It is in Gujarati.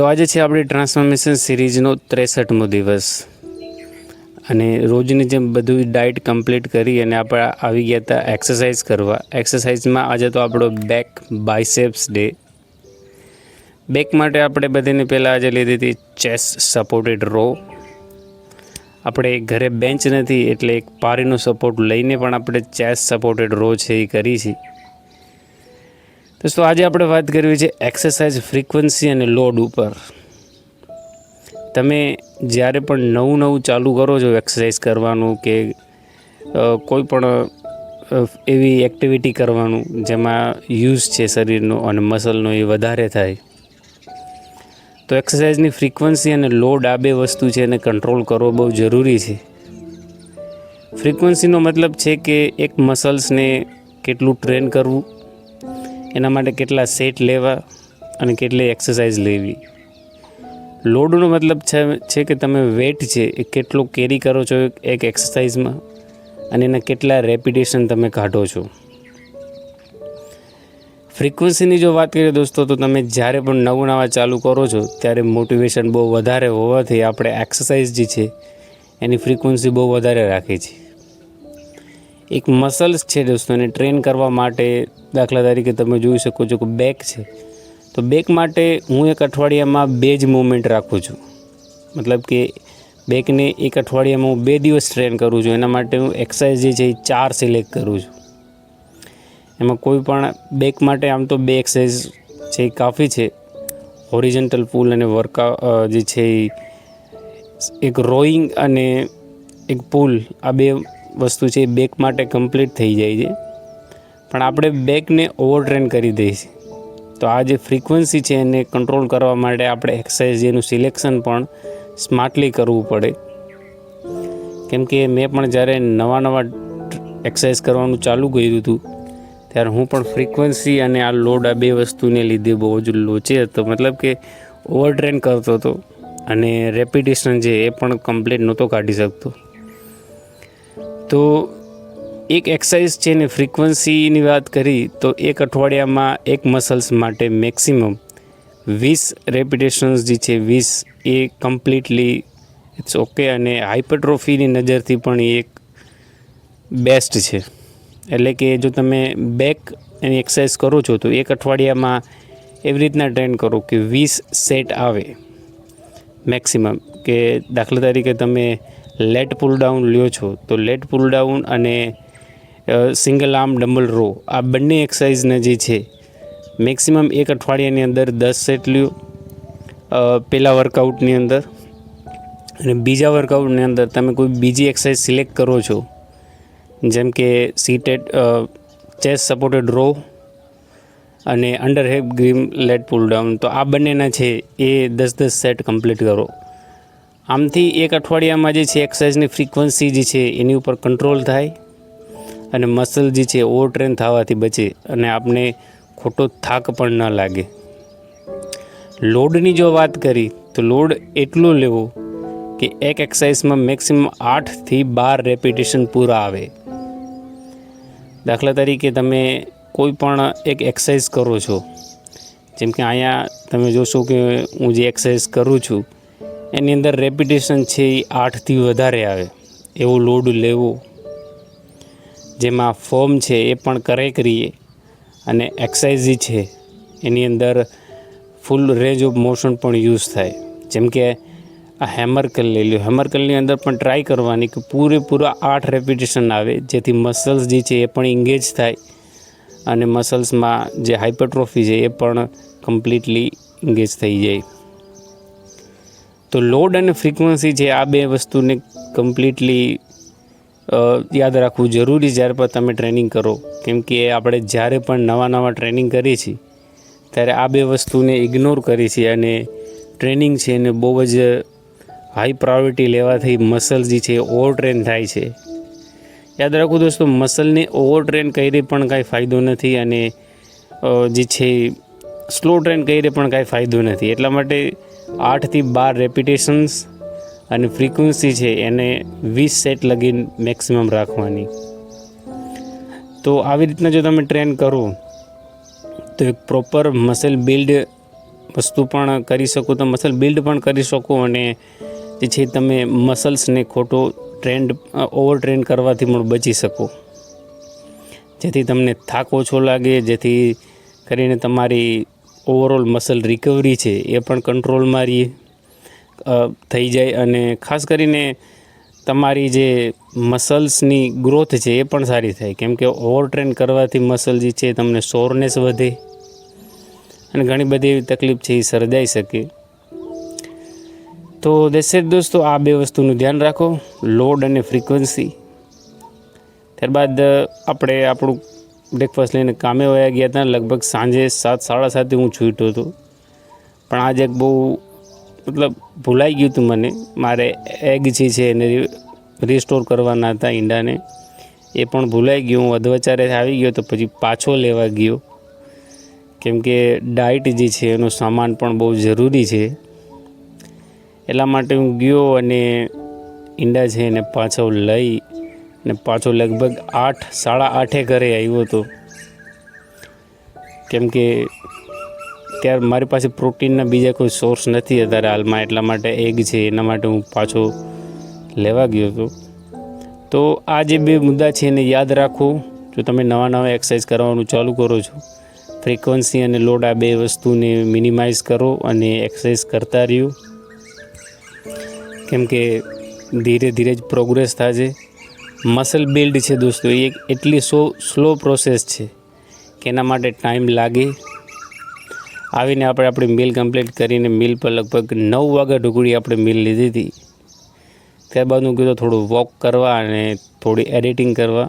તો આજે છે આપણી ટ્રાન્સફોર્મેશન સિરીઝનો 63મો દિવસ અને રોજની જેમ બધું ડાયટ કમ્પ્લીટ કરી અને આપણે આવી ગયા હતા એક્સરસાઇઝ કરવા. એક્સરસાઇઝમાં આજે તો આપણો બેક બાયસેપ્સ ડે. બેક માટે આપણે બધાને પહેલાં આજે લીધી હતી ચેસ્ટ સપોર્ટેડ રો. આપણે ઘરે બેન્ચ નથી એટલે એક પારીનો સપોર્ટ લઈને પણ આપણે ચેસ્ટ સપોર્ટેડ રો છે એ કરી છે. દોસ્તો આજે આપણે વાત કરવી છે એક્સરસાઇઝ ફ્રીક્વન્સી અને લોડ ઉપર. તમે જ્યારે પણ નવું ચાલુ કરો છો એક્સરસાઇઝ કરવાનું કે કોઈ પણ એવી એક્ટિવિટી કરવાનું જેમાં યુઝ છે શરીરનો અને મસલનો એ વધારે થાય, તો એક્સરસાઇઝની ફ્રીક્વન્સી અને લોડ આ બે વસ્તુ છે એને કંટ્રોલ કરવો બહુ જરૂરી છે. ફ્રીક્વન્સીનો મતલબ છે કે એક મસલ્સને કેટલું ટ્રેન કરવું, એના માટે કેટલા સેટ લેવા અને કેટલી એક્સરસાઇઝ લેવી. લોડનો મતલબ છે કે તમે વેટ છે એ કેટલો કેરી કરો છો એક એક્સરસાઇઝમાં અને એના કેટલા રેપિટેશન તમે કાઢો છો. ફ્રીક્વન્સીની જો વાત કરીએ દોસ્તો, તો તમે જ્યારે પણ નવા ચાલુ કરો છો ત્યારે મોટિવેશન બહુ વધારે હોવાથી આપણે એક્સરસાઇઝ જે છે એની ફ્રીક્વન્સી બહુ વધારે રાખીએ છીએ. એક મસલ્સ છે દોસ્તો, એને ટ્રેન કરવા માટે દાખલા તરીકે તમે જોઈ શકો છો કે બેક છે, તો બેક માટે હું એક અઠવાડિયામાં 2 જ મૂવમેન્ટ રાખું છું. મતલબ કે બેકને એક અઠવાડિયામાં હું 2 દિવસ ટ્રેન કરું છું. એના માટે હું એક્સરસાઇઝ જે છે એ 4 સિલેક્ટ કરું છું. એમાં કોઈ પણ બેક માટે આમ તો 2 એક્સરસાઇઝ છે એ કાફી છે. હોરિઝોન્ટલ પુલ અને વર્કઆઉટ જે છે એક રોઈંગ અને એક પુલ, આ 2 વસ્તુ છે એ બેક માટે કમ્પ્લીટ થઈ જાય છે. પણ આપણે બેકને ઓવર ટ્રેન કરી દઈએ છીએ. તો આ જે ફ્રીક્વન્સી છે એને કંટ્રોલ કરવા માટે આપણે એક્સરસાઇઝ એનું સિલેક્શન પણ સ્માર્ટલી કરવું પડે. કેમ કે મેં પણ જ્યારે નવા એક્સરસાઇઝ કરવાનું ચાલુ કર્યું હતું ત્યારે હું પણ ફ્રીક્વન્સી અને આ લોડ આ 2 વસ્તુને લીધે બહુ જ લોચે હતો. મતલબ કે ઓવર ટ્રેન કરતો હતો અને રેપિટેશન છે એ પણ કમ્પ્લીટ નહોતો કાઢી શકતો. તો એક એક્સરસાઇઝ છે ને ફ્રીક્વન્સીની વાત કરી તો એક અઠવાડિયામાં એક મસલ્સ માટે મેક્સિમમ 20 રેપિટેશન્સ જે છે 20 એ કમ્પ્લીટલી ઇટ્સ ઓકે. અને હાઇપરટ્રોફીની નજરથી પણ એ એક બેસ્ટ છે. એટલે કે જો તમે બેક એની એક્સરસાઇઝ કરો છો તો એક અઠવાડિયામાં એવી રીતના ટ્રેન કરો કે 20 સેટ આવે મેક્સિમમ. કે દાખલા તરીકે તમે લેટ પુલ ડાઉન લ્યો છો તો લેટ પુલ ડાઉન અને સિંગલ આર્મ ડમ્બલ રો આ બંને એક્સરસાઇઝને જે છે મેક્સિમમ એક અઠવાડિયાની અંદર 10 સેટ લ્યો પહેલાં વર્કઆઉટની અંદર. અને બીજા વર્કઆઉટની અંદર તમે કોઈ બીજી એક્સરસાઇઝ સિલેક્ટ કરો છો, જેમ કે સીટેડ ચેસ્ટ સપોર્ટેડ રો અને અંડર હેપ ગ્રીમ લેટ પુલ ડાઉન, તો આ બંનેના છે એ 10 સેટ કમ્પ્લીટ કરો. આમથી એક અઠવાડિયામાં જે છે એક્સરસાઇઝની ફ્રીક્વન્સી જે છે એની ઉપર કંટ્રોલ થાય અને મસલ જે છે ઓવર ટ્રેન થવાથી બચે અને આપણે ખોટો થાક પણ ન લાગે. લોડની જો વાત કરી તો લોડ એટલો લેવો કે એક એક્સરસાઇઝમાં મેક્સિમમ 8 થી 12 રેપિટેશન પૂરા આવે. દાખલા તરીકે તમે કોઈ પણ એક એક્સરસાઇઝ કરો છો, જેમ કે અહીંયા તમે જોશો કે હું જે એક્સરસાઇઝ કરું છું એની અંદર રેપિટેશન છે એ 8 થી વધારે આવે એવો લોડ લેવો, જેમાં ફોર્મ છે એ પણ કરીએ અને એક્સરસાઇઝ જે છે એની અંદર ફૂલ રેન્જ ઓફ મોશન પણ યુઝ થાય. જેમ કે આ હેમર કલ લઈ લો. હેમર કલની અંદર પણ ટ્રાય કરવાની કે પૂરેપૂરા 8 રેપિટેશન આવે, જેથી મસલ્સ જે છે એ પણ એન્ગેજ થાય અને મસલ્સમાં જે હાઇપરટ્રોફી છે એ પણ કમ્પ્લીટલી એન્ગેજ થઈ જાય. તો લોડ અને ફ્રીક્વન્સી છે આ 2 વસ્તુને કમ્પ્લીટલી યાદ રાખવું જરૂરી જ્યારે પણ તમે ટ્રેનિંગ કરો. કેમ કે આપણે જ્યારે પણ નવા ટ્રેનિંગ કરીએ છીએ ત્યારે આ 2 વસ્તુને ઇગ્નોર કરીએ છીએ અને ટ્રેનિંગ છે એને બહુ જ હાઈ પ્રાયોરિટી લેવાથી મસલ જે છે ઓવર ટ્રેન થાય છે. યાદ રાખવું દોસ્તો, મસલને ઓવર ટ્રેન કરી પણ કાંઈ ફાયદો નથી અને જે છે સ્લો ટ્રેન કરી પણ કાંઈ ફાયદો નથી. એટલા માટે 8 થી 12 રેપિટેશન્સ અને ફ્રીક્વન્સી છે એને 20 સેટ લગીને મેક્સિમમ રાખવાની. તો આવી રીતના જો તમે ટ્રેન કરો તો એક પ્રોપર મસલ બિલ્ડ વસ્તુ પણ કરી શકો, તો મસલ બિલ્ડ પણ કરી શકો અને જે છે તમે મસલ્સને ખોટો ઓવર ટ્રેન કરવાથી પણ બચી શકો, જેથી તમને થાક ઓછો લાગે, જેથી કરીને તમારી ઓવરઓલ મસલ રિકવરી છે એ પણ કંટ્રોલમાં થઈ જાય અને ખાસ કરીને તમારી જે મસલ્સની ગ્રોથ છે એ પણ સારી થાય, કેમ કે ઓવર ટ્રેન કરવાથી મસલ જે છે તમને સોરનેસ વધે અને ઘણી બધી એવી તકલીફ છે એ સર્જાઈ શકે. તો દોસ્તો આ બે વસ્તુનું ધ્યાન રાખો, લોડ અને ફ્રીક્વન્સી. ત્યારબાદ આપણે આપણું બ્રેકફાસ્ટ લઈને કામે વયા ગયા હતા. લગભગ સાંજે 7-7:30 હું છૂટ્યો હતો, પણ આજે બહુ ભૂલાઈ ગયું હતું મને. મારે એગ જે છે એને રિસ્ટોર કરવાના હતા, ઈંડાને, એ પણ ભૂલાઈ ગયું. હું અધવચારે આવી ગયો તો પછી પાછો લેવા ગયો, કેમ કે ડાયટ જે છે એનો સામાન પણ બહુ જરૂરી છે. એટલા માટે હું ગયો અને ઈંડા છે એને પાછો લઈ અને પાછો લગભગ 8-8:30 ઘરે આવ્યો હતો, કેમ કે ત્યારે મારી પાસે પ્રોટીનના બીજા કોઈ સોર્સ નથી અત્યારે હાલમાં, એટલા માટે એગ છે એના માટે હું પાછો લેવા ગયો હતો. તો આ જે બે મુદ્દા છે એને યાદ રાખો જો તમે નવા એક્સરસાઇઝ કરવાનું ચાલુ કરો છો. ફ્રીક્વન્સી અને લોડ, આ બે વસ્તુને મિનિમાઇઝ કરો અને એક્સરસાઇઝ કરતા રહ્યો, કેમ કે ધીરે ધીરે જ પ્રોગ્રેસ થશે. મસલ બિલ્ડ છે દોસ્તો, એ એક એટલી સ્લો પ્રોસેસ છે કે એના માટે ટાઈમ લાગે. આવીને આપણે આપણી મીલ કમ્પ્લીટ કરીને, મીલ પર લગભગ 9 વાગ્યા ઢુકડી આપણે મીલ લીધી હતી. ત્યારબાદ હું કીધું થોડું વોક કરવા અને થોડી એડિટિંગ કરવા.